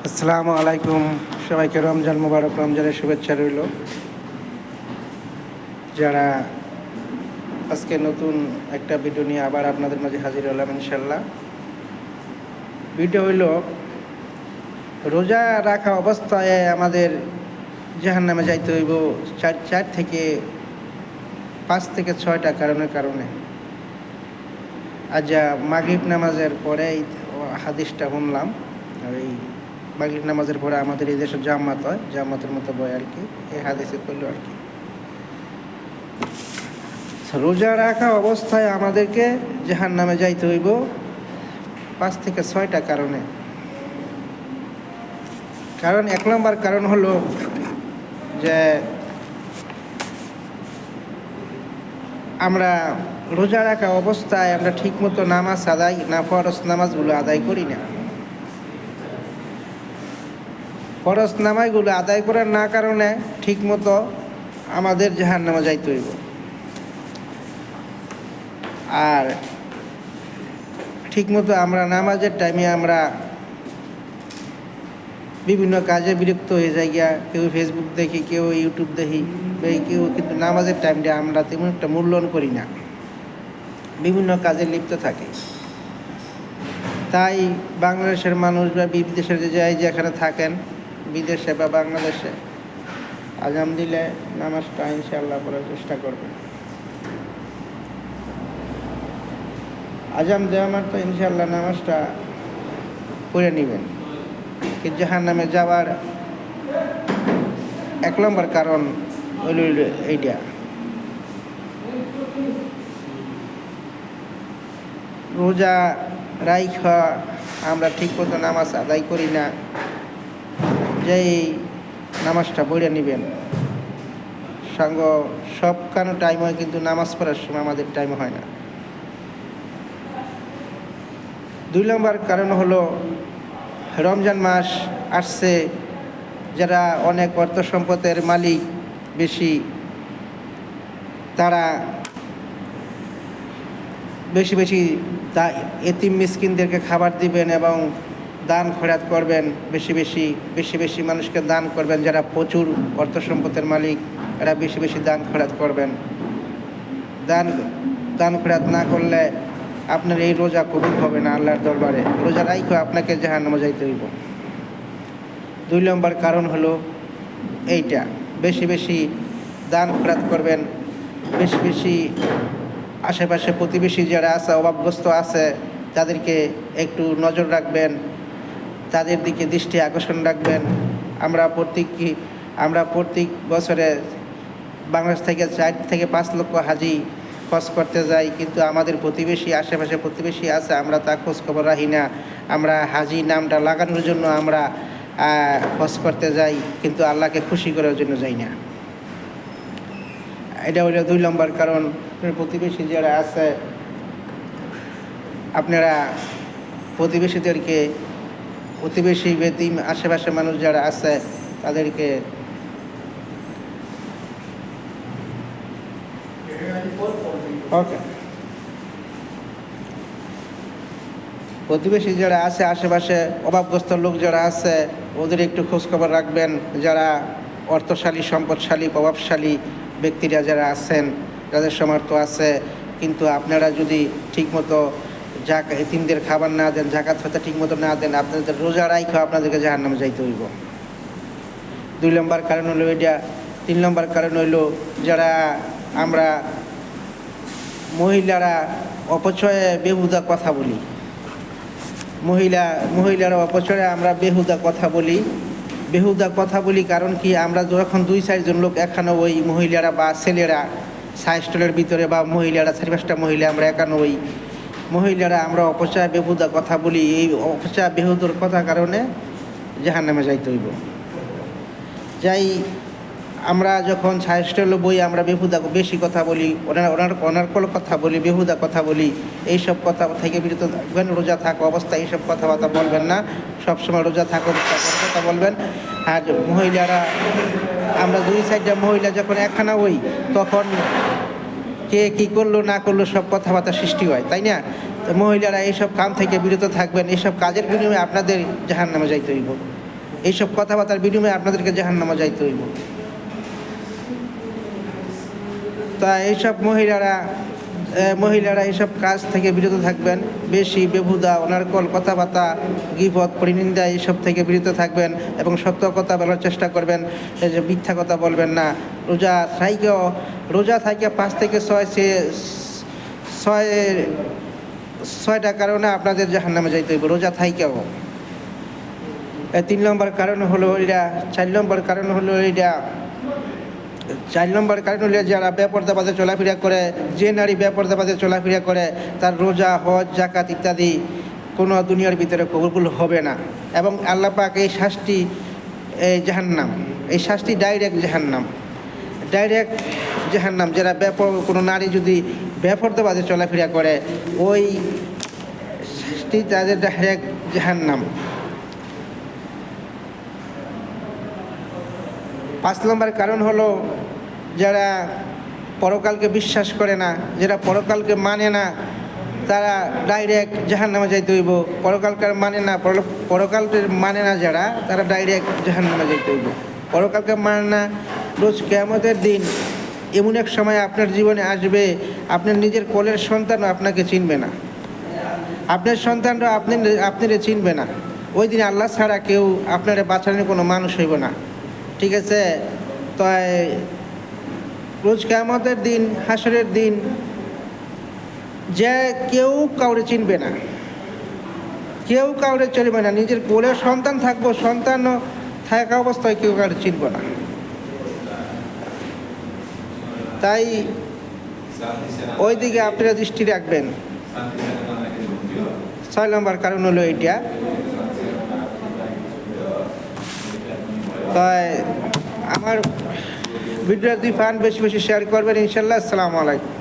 আসসালামু আলাইকুম, সবাইকে রমজান মুবারক, রমজানের শুভেচ্ছা রইল। যারা আজকে নতুন একটা ভিডিও নিয়ে আবার আপনাদের মাঝে হাজির হলাম ইনশাল্লাহ। ভিডিও হইল রোজা রাখা অবস্থায় আমাদের জাহান্নামে যাইতে হইব চার থেকে 6টা কারণে। আজ মাগরিব নামাজের পরে এই হাদিসটা শুনলাম। এই মাগরিব নামাজের পরে আমাদের এই দেশে জামাত হয়, জামাতের মতো বয় আর কি, এই হাদিসে করলো আর কি। রোজা রাখা অবস্থায় আমাদেরকে জাহান্নামে যাইতে হইব 5 থেকে 6টা কারণে। কারণ 1 নম্বর কারণ হলো যে আমরা রোজা রাখা অবস্থায় আমরা ঠিকমতো নামাজ আদায় না, ফরজ নামাজগুলো আদায় করি না। ফরজ নামাজগুলো আদায় করার না কারণে ঠিকমতো আমাদের জাহান্নামে যাইতে হইব। আর ঠিকমতো আমরা নামাজের টাইমে আমরা বিভিন্ন কাজে বিরক্ত হয়ে যাই গিয়া, কেউ ফেসবুক দেখি, কেউ ইউটিউব দেখি, কেউ কিন্তু নামাজের টাইমটা আমরা তেমন একটা মূল্যায়ন করি না, বিভিন্ন কাজে লিপ্ত থাকে। তাই বাংলাদেশের মানুষ বা বিদেশের যেখানে থাকেন, বিদেশে বা বাংলাদেশে, আজান দিলে নামাজটা ইনশাআল্লাহ পড়ার চেষ্টা করবেন। আজান দেওয়া মাত্র ইনশাআল্লাহ নামাজটা পড়ে নেবেন। কি জাহান্নামে যাওয়ার 1 নম্বর কারণ হইল এইটা। রোজা রাইখা আমরা ঠিকমতো নামাজ আদায় করি না, যেই নামাজটা পড়ে নেবেন। সঙ্গ সব কানো টাইম হয়, কিন্তু নামাজ পড়ার সময় আমাদের টাইম হয় না। 2 নম্বর কারণ হলো রমজান মাস আসছে, যারা অনেক অর্থ সম্পদের মালিক বেশি, তারা বেশি বেশি এতিম মিসকিনদেরকে খাবার দিবেন এবং দান খয়রাত করবেন, বেশি বেশি মানুষকে দান করবেন। যারা প্রচুর অর্থ সম্পদের মালিক, এরা বেশি বেশি দান খয়রাত করবেন। দান খয়রাত না করলে আপনার এই রোজা কবুল হবে না আল্লাহর দরবারে। রোজা রাইখো আপনাকে জাহান্নামে যাইতে হইব। 2 নম্বর কারণ হলো এইটা, বেশি বেশি দান খয়রাত করবেন, বেশি আশেপাশে প্রতিবেশী যারা আছে, অভাবগ্রস্ত আছে, তাদেরকে একটু নজর রাখবেন, তাদের দিকে দৃষ্টি আকর্ষণ রাখবেন। আমরা প্রত্যেক বছরে বাংলাদেশ থেকে 4 থেকে 5 লক্ষ হাজি হজ করতে যাই, কিন্তু আমাদের আশেপাশে প্রতিবেশী আছে, আমরা তা খোঁজ খবর রাখি না। আমরা হাজি নামটা লাগানোর জন্য আমরা হজ করতে যাই, কিন্তু আল্লাহকে খুশি করার জন্য যাই না। এটা হলো 2 নম্বর কারণ। প্রতিবেশী যারা আছে, আপনারা প্রতিবেশী বেতিম আশেপাশে মানুষ যারা আছে, তাদেরকে প্রতিবেশী যারা আছে, আশেপাশে অভাবগ্রস্ত লোক যারা আছে, ওদের একটু খোঁজখবর রাখবেন। যারা অর্থশালী, সম্পদশালী, প্রভাবশালী ব্যক্তিরা যারা আছেন, যাদের সামর্থ্য আছে, কিন্তু আপনারা যদি ঠিকমতো এতিমদের খাবার না দেন, জাকাত হতে ঠিকমতো না দেন, আপনাদের রোজা রাইখা আপনাদেরকে জাহান্নামে যাইতে হইব। 2 নম্বর কারণ হলো এটা। 3 নম্বর কারণ হইল যারা আমরা মহিলারা অপচয়ে বেহুদা কথা বলি। মহিলারা অপচয়ে আমরা বেহুদা কথা বলি। কারণ কি, আমরা যখন 2-4 জন লোক এখানে ওই মহিলারা বা ছেলেরা সাইস্টলের ভিতরে, বা মহিলারা 4-5টা মহিলা আমরা এখানে ওই মহিলারা আমরা অপচয় বেহুদা কথা বলি। এই অপচয় বেহুদার কথা কারণে জাহান্নামে যাইতে হইব। আমরা যখন সাইস্টল বই আমরা বেশি কথা বলি, অনার্কল কথা বলি, বেহুদা কথা বলি, এইসব কথা থেকে বিরত থাকবেন। রোজা থাকা অবস্থায় এইসব কথাবার্তা বলবেন না, সবসময় রোজা থাকা অবস্থায় কথা বলবেন। আর মহিলারা, আমরা 2-4টা মহিলা যখন একখানা হই, তখন কে কী করলো না করলো সব কথাবার্তা সৃষ্টি হয়, তাই না? তো মহিলারা এইসব কাম থেকে বিরত থাকবেন। এইসব কাজের বিনিময়ে আপনাদের জাহান্নামে যাইতে হইব। এইসব কথাবার্তার বিনিময়ে আপনাদেরকে জাহান্নামে যাইতে হইব। তা এইসব মহিলারা এইসব কাজ থেকে বিরত থাকবেন। বেশি বেহুদা অনারকল কথাবার্তা, গীবত, পরিনিন্দা এইসব থেকে বিরত থাকবেন এবং সত্য কথা বলার চেষ্টা করবেন। এই যে মিথ্যা কথা বলবেন না। রোজা থাকে 5 থেকে 6টা কারণে আপনাদের জাহান্নামে যাইতে হইব রোজা থাইকেও। 3 নম্বর কারণ হলো এটা। 4 নম্বর কারণ হলো এটা। 4 নম্বর কারণ হলো যারা বেপরদাবাদে চলাফেরা করে, যে নারী বেপরদাবাদে চলাফেরা করে তার রোজা, হজ, জাকাত ইত্যাদি কোনো দুনিয়ার ভিতরে কবুল হবে না। এবং আল্লাহ পাক এই শাস্তি, এই শাস্তি ডাইরেক্ট জাহান্নাম। যারা কোনো নারী যদি বেপরদাবাদে চলাফেরা করে, ওই শাস্তি তাদের ডাইরেক্ট জাহান্নাম। 5 নম্বর কারণ হলো যারা পরকালকে বিশ্বাস করে না, যারা পরকালকে মানে না, তারা ডাইরেক্ট জাহান্নামে যাইতে হইব। পরকালকে মানে না যারা, তারা ডাইরেক্ট জাহান্নামে যাইতে হইব। পরকালকে মানে না। রোজ কিয়ামতের দিন এমন এক সময় আপনার জীবনে আসবে, আপনার নিজের কোলের সন্তানও আপনাকে চিনবে না, আপনার সন্তানরা আপনারে চিনবে না। ওই দিন আল্লাহ ছাড়া কেউ আপনারে বাঁচানোর কোনো মানুষ হইব না। ঠিক আছে? তো রোজ কিয়ামতের দিন, হাসরের দিন, যে কেউ কাউরে চিনবে না, কেউ কাউরে চলবে না। নিজের কোলে সন্তান থাকবো, সন্তানও থাকা অবস্থায় কেউ কাউরে চিনবে না। তাই ওই দিকে আপনারা দৃষ্টি রাখবেন। 6 নম্বর কারণ হলো এইটা। তাই আমার ভিডিও যদি পান বেশি বেশি শেয়ার করবেন ইনশাল্লাহ। আসসালামু আলাইকুম।